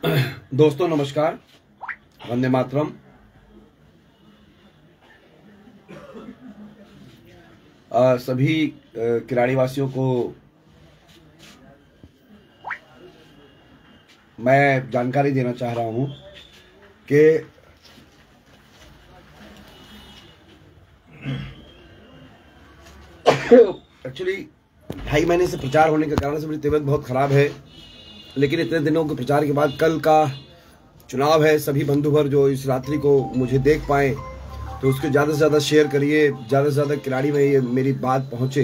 दोस्तों नमस्कार, वंदे मातरम। सभी किराड़ी वासियों को मैं जानकारी देना चाह रहा हूं कि एक्चुअली 2.5 महीने से प्रचार होने के कारण से मेरी तबीयत बहुत खराब है, लेकिन इतने दिनों के प्रचार के बाद कल का चुनाव है। सभी बंधुवर जो इस रात्रि को मुझे देख पाए तो उसको ज़्यादा से ज़्यादा शेयर करिए, ज़्यादा से ज़्यादा किराड़ी में ये मेरी बात पहुँचे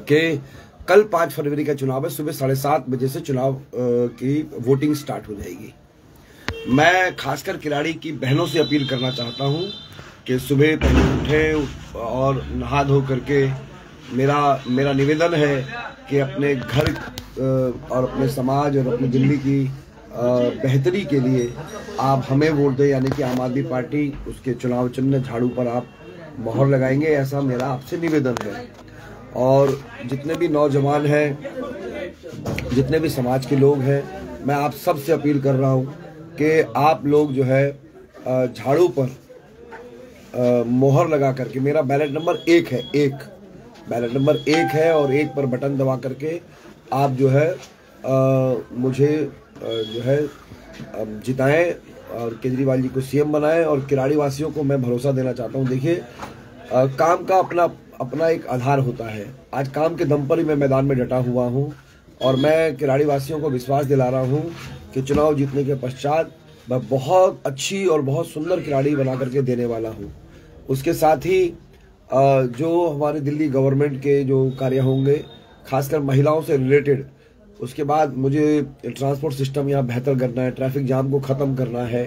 कि कल 5 फरवरी का चुनाव है। सुबह 7:30 बजे से चुनाव की वोटिंग स्टार्ट हो जाएगी। मैं खासकर किराड़ी की बहनों से अपील करना चाहता हूं कि सुबह पहले उठें और नहा धो करके मेरा निवेदन है कि अपने घर और अपने समाज और अपनी दिल्ली की बेहतरी के लिए आप हमें वोट दें, यानी कि आम आदमी पार्टी, उसके चुनाव चिन्ह झाड़ू पर आप मोहर लगाएंगे, ऐसा मेरा आपसे निवेदन है। और जितने भी नौजवान हैं, जितने भी समाज के लोग हैं, मैं आप सब से अपील कर रहा हूँ कि आप लोग जो है झाड़ू पर मोहर लगा करके, मेरा बैलेट नंबर 1 है, बैलेट नंबर 1 है और 1 पर बटन दबा करके आप जो है मुझे जो है जिताएं और केजरीवाल जी को सीएम बनाएं। और किराड़ी वासियों को मैं भरोसा देना चाहता हूं। देखिए, काम का अपना एक आधार होता है। आज काम के दम पर ही मैं मैदान में डटा हुआ हूं और मैं किराड़ी वासियों को विश्वास दिला रहा हूं कि चुनाव जीतने के पश्चात मैं बहुत अच्छी और बहुत सुंदर किराड़ी बना करके देने वाला हूं। उसके साथ ही जो हमारे दिल्ली गवर्नमेंट के जो कार्य होंगे, खासकर महिलाओं से रिलेटेड, उसके बाद मुझे ट्रांसपोर्ट सिस्टम यहाँ बेहतर करना है, ट्रैफिक जाम को ख़त्म करना है।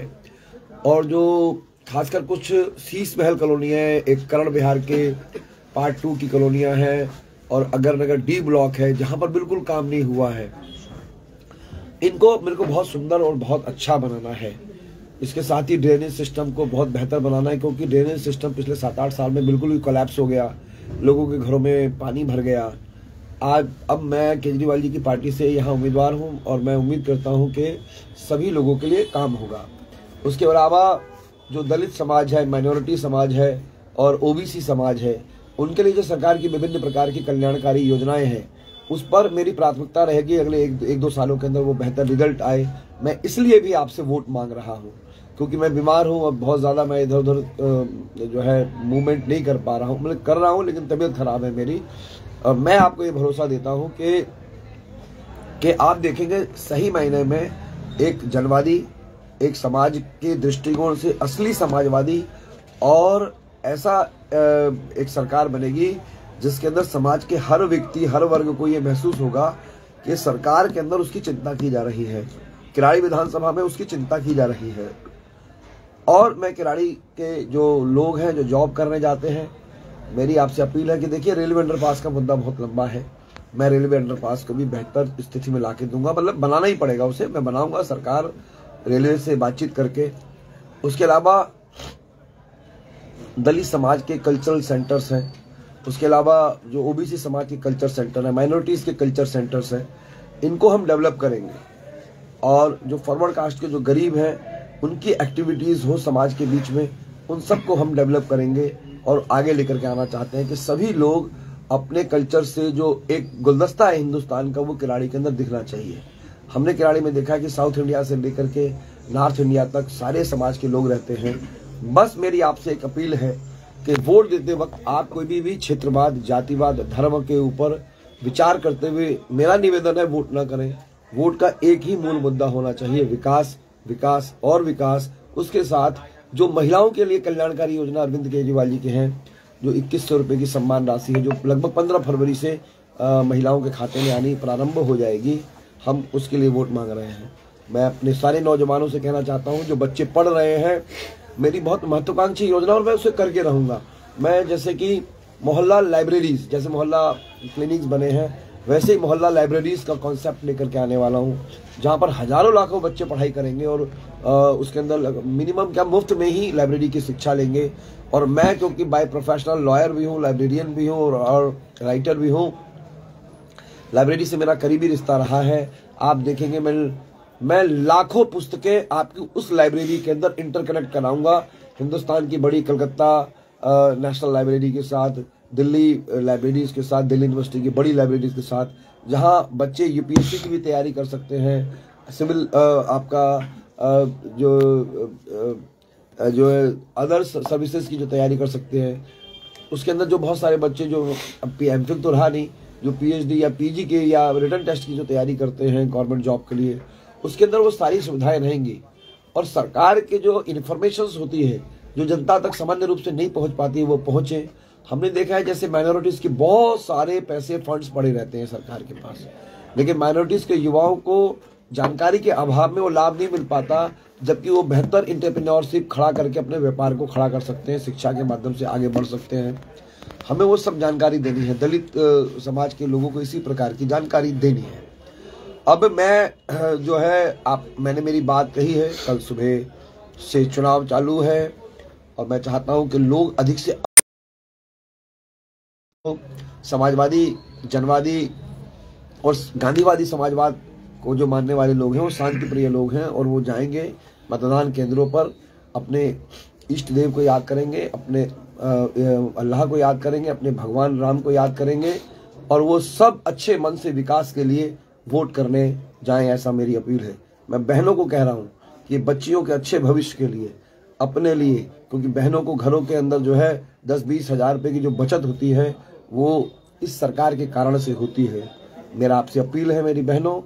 और जो खासकर कुछ शीश महल कॉलोनियाँ हैं, एक करण बिहार के पार्ट 2 की कॉलोनियाँ हैं और अगरनगर डी ब्लॉक है जहाँ पर बिल्कुल काम नहीं हुआ है, इनको मेरे को बहुत सुंदर और बहुत अच्छा बनाना है। इसके साथ ही ड्रेनेज सिस्टम को बहुत बेहतर बनाना है, क्योंकि ड्रेनेज सिस्टम पिछले 7-8 साल में बिल्कुल ही कोलैप्स हो गया, लोगों के घरों में पानी भर गया। अब मैं केजरीवाल जी की पार्टी से यहाँ उम्मीदवार हूँ और मैं उम्मीद करता हूँ कि सभी लोगों के लिए काम होगा। उसके अलावा जो दलित समाज है, माइनॉरिटी समाज है और ओबीसी समाज है, उनके लिए जो सरकार की विभिन्न प्रकार की कल्याणकारी योजनाएं हैं, उस पर मेरी प्राथमिकता रहेगी। अगले 1-2 सालों के अंदर वो बेहतर रिजल्ट आए। मैं इसलिए भी आपसे वोट मांग रहा हूँ क्योंकि मैं बीमार हूँ और बहुत ज़्यादा मैं इधर उधर जो है मूवमेंट नहीं कर पा रहा हूँ। मैं कर रहा हूँ लेकिन तबीयत खराब है मेरी। मैं आपको ये भरोसा देता हूँ कि आप देखेंगे सही मायने में एक जनवादी, एक समाज के दृष्टिकोण से असली समाजवादी और ऐसा एक सरकार बनेगी जिसके अंदर समाज के हर व्यक्ति, हर वर्ग को ये महसूस होगा कि सरकार के अंदर उसकी चिंता की जा रही है, किराड़ी विधानसभा में उसकी चिंता की जा रही है। और मैं किराड़ी के जो लोग हैं जो जॉब करने जाते हैं, मेरी आपसे अपील है कि देखिए, रेलवे अंडरपास का मुद्दा बहुत लंबा है। मैं रेलवे अंडरपास को भी बेहतर स्थिति में लाके दूंगा, मतलब बनाना ही पड़ेगा उसे, मैं बनाऊंगा सरकार रेलवे से बातचीत करके। उसके अलावा दलित समाज के कल्चरल सेंटर्स हैं, उसके अलावा जो ओबीसी समाज के कल्चर सेंटर है, माइनॉरिटीज़ के कल्चर सेंटर्स हैं, इनको हम डेवलप करेंगे। और जो फॉरवर्ड कास्ट के जो गरीब हैं, उनकी एक्टिविटीज़ हो समाज के बीच में, उन सबको हम डेवलप करेंगे और आगे लेकर के आना चाहते हैं कि सभी लोग अपने कल्चर से, जो एक गुलदस्ता है हिंदुस्तान का, वो किराड़ी के अंदर दिखना चाहिए। हमने किराड़ी में देखा है कि साउथ इंडिया से लेकर के नॉर्थ इंडिया तक सारे समाज के लोग रहते हैं। बस मेरी आपसे एक अपील है कि वोट देते वक्त आप कोई भी क्षेत्रवाद, जातिवाद, धर्म के ऊपर विचार करते हुए, मेरा निवेदन है, वोट ना करें। वोट का एक ही मूल मुद्दा होना चाहिए, विकास, विकास और विकास। उसके साथ जो महिलाओं के लिए कल्याणकारी योजना अरविंद केजरीवाल जी के हैं, जो 2100 रुपये की सम्मान राशि है, जो लगभग 15 फरवरी से महिलाओं के खाते में आनी प्रारंभ हो जाएगी, हम उसके लिए वोट मांग रहे हैं। मैं अपने सारे नौजवानों से कहना चाहता हूं, जो बच्चे पढ़ रहे हैं, मेरी बहुत महत्वाकांक्षी योजना और मैं उसे करके रहूंगा। मैं जैसे कि मोहल्ला लाइब्रेरीज, जैसे मोहल्ला क्लिनिक्स बने हैं, वैसे ही मोहल्ला लाइब्रेरीज का कॉन्सेप्ट लेकर के आने वाला हूँ, जहाँ पर हजारों लाखों बच्चे पढ़ाई करेंगे और उसके अंदर मिनिमम क्या मुफ्त में ही लाइब्रेरी की शिक्षा लेंगे। और मैं क्योंकि बाय प्रोफेशनल लॉयर भी हूँ, लाइब्रेरियन भी हूँ और राइटर भी हूँ, लाइब्रेरी से मेरा करीबी रिश्ता रहा है। आप देखेंगे, मैं मैं लाखों पुस्तकें आपकी उस लाइब्रेरी के अंदर इंटरकनेक्ट कराऊंगा, हिंदुस्तान की बड़ी कलकत्ता नेशनल लाइब्रेरी के साथ, दिल्ली लाइब्रेरीज के साथ, दिल्ली यूनिवर्सिटी की बड़ी लाइब्रेरीज के साथ, जहां बच्चे यूपीएससी की भी तैयारी कर सकते हैं, सिविल आपका जो अदर सर्विसेज की जो तैयारी कर सकते हैं, उसके अंदर जो बहुत सारे बच्चे जो एमफिल तो रहा नहीं, जो पीएचडी या पीजी के या रिटन टेस्ट की जो तैयारी करते हैं गवर्नमेंट जॉब के लिए, उसके अंदर वो सारी सुविधाएं रहेंगी। और सरकार के जो इन्फॉर्मेशंस होती है जो जनता तक सामान्य रूप से नहीं पहुंच पाती, वो पहुंचे। हमने देखा है जैसे माइनॉरिटीज के बहुत सारे पैसे फंड्स पड़े रहते हैं सरकार के पास, लेकिन माइनॉरिटीज के युवाओं को जानकारी के अभाव में वो लाभ नहीं मिल पाता, जबकि वो बेहतर एंटरप्रेन्योरशिप खड़ा करके अपने व्यापार को खड़ा कर सकते हैं, शिक्षा के माध्यम से आगे बढ़ सकते हैं। हमें वो सब जानकारी देनी है, दलित समाज के लोगों को इसी प्रकार की जानकारी देनी है। अब मैं जो है मैंने मेरी बात कही है, कल सुबह से चुनाव चालू है और मैं चाहता हूं कि लोग अधिक से समाजवादी, जनवादी और गांधीवादी समाजवाद को जो मानने वाले लोग हैं वो शांति प्रिय लोग हैं, और वो जाएंगे मतदान केंद्रों पर, अपने इष्ट देव को याद करेंगे, अपने अल्लाह को याद करेंगे, अपने भगवान राम को याद करेंगे, और वो सब अच्छे मन से विकास के लिए वोट करने जाएं, ऐसा मेरी अपील है। मैं बहनों को कह रहा हूं कि बच्चियों के अच्छे भविष्य के लिए, अपने लिए, क्योंकि बहनों को घरों के अंदर जो है 10-20 हज़ार रुपये की जो बचत होती है वो इस सरकार के कारण से होती है। मेरा आपसे अपील है मेरी बहनों,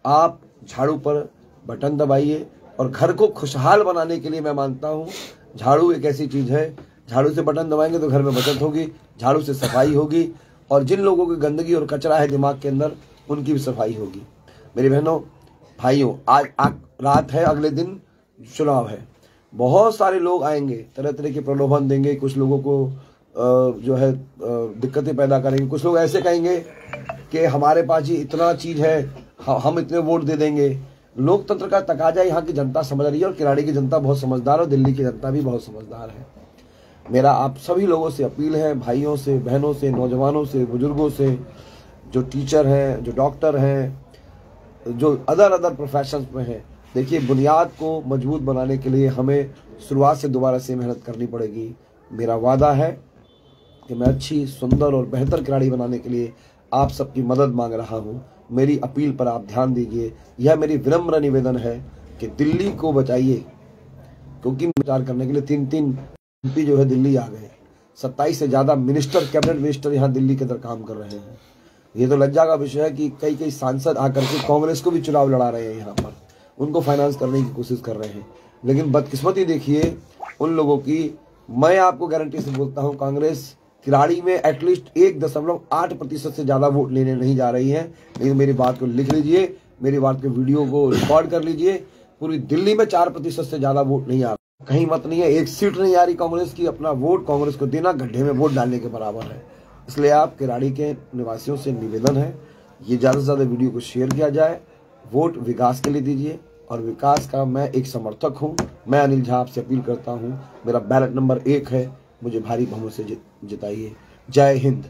आप झाड़ू पर बटन दबाइए, और घर को खुशहाल बनाने के लिए मैं मानता हूँ झाड़ू एक ऐसी चीज है, झाड़ू से बटन दबाएंगे तो घर में बचत होगी, झाड़ू से सफाई होगी, और जिन लोगों की गंदगी और कचरा है दिमाग के अंदर उनकी भी सफाई होगी। मेरी बहनों भाइयों, आज रात है, अगले दिन चुनाव है, बहुत सारे लोग आएंगे, तरह तरह के प्रलोभन देंगे, कुछ लोगों को जो है दिक्कतें पैदा करेंगे, कुछ लोग ऐसे कहेंगे कि हमारे पास ही इतना चीज है, हम इतने वोट दे देंगे। लोकतंत्र का तकाजा यहाँ की जनता समझ रही है, और किराड़ी की जनता बहुत समझदार है, और दिल्ली की जनता भी बहुत समझदार है। मेरा आप सभी लोगों से अपील है, भाइयों से, बहनों से, नौजवानों से, बुजुर्गों से, जो टीचर हैं, जो डॉक्टर हैं, जो अदर प्रोफेशंस में हैं, देखिए बुनियाद को मजबूत बनाने के लिए हमें शुरुआत से दोबारा से मेहनत करनी पड़ेगी। मेरा वादा है कि मैं अच्छी, सुंदर और बेहतर खिलाड़ी बनाने के लिए आप सबकी मदद मांग रहा हूं। मेरी अपील पर आप ध्यान दीजिए। यह मेरी विनम्र निवेदन है कि दिल्ली को बचाइए, क्योंकि विचार करने के लिए 3-3 एमपी जो है दिल्ली आ गए, 27 से ज्यादा मिनिस्टर, कैबिनेट मिनिस्टर यहाँ दिल्ली के अंदर काम कर रहे हैं। ये तो लज्जा का विषय है कि कई सांसद आकर के कांग्रेस को भी चुनाव लड़ा रहे हैं, यहाँ पर उनको फाइनेंस करने की कोशिश कर रहे हैं। लेकिन बदकिस्मती देखिए उन लोगों की। मैं आपको गारंटी से बोलता हूँ, कांग्रेस किराड़ी में एटलीस्ट 1.8% से ज्यादा वोट लेने नहीं जा रही है। लेकिन मेरी बात को लिख लीजिए, मेरी बात के वीडियो को रिकॉर्ड कर लीजिए, पूरी दिल्ली में 4% से ज्यादा वोट नहीं आ रहा, कहीं मत नहीं है, एक सीट नहीं आ रही कांग्रेस की। अपना वोट कांग्रेस को देना गड्ढे में वोट डालने के बराबर है। इसलिए आप किराड़ी के निवासियों से निवेदन है, ये ज्यादा से ज्यादा वीडियो को शेयर किया जाए, वोट विकास के लिए दीजिए, और विकास का मैं एक समर्थक हूं। मैं अनिल झा आपसे अपील करता हूं, मेरा बैलेट नंबर 1 है, मुझे भारी बहुमत से जिताइए। जय हिंद।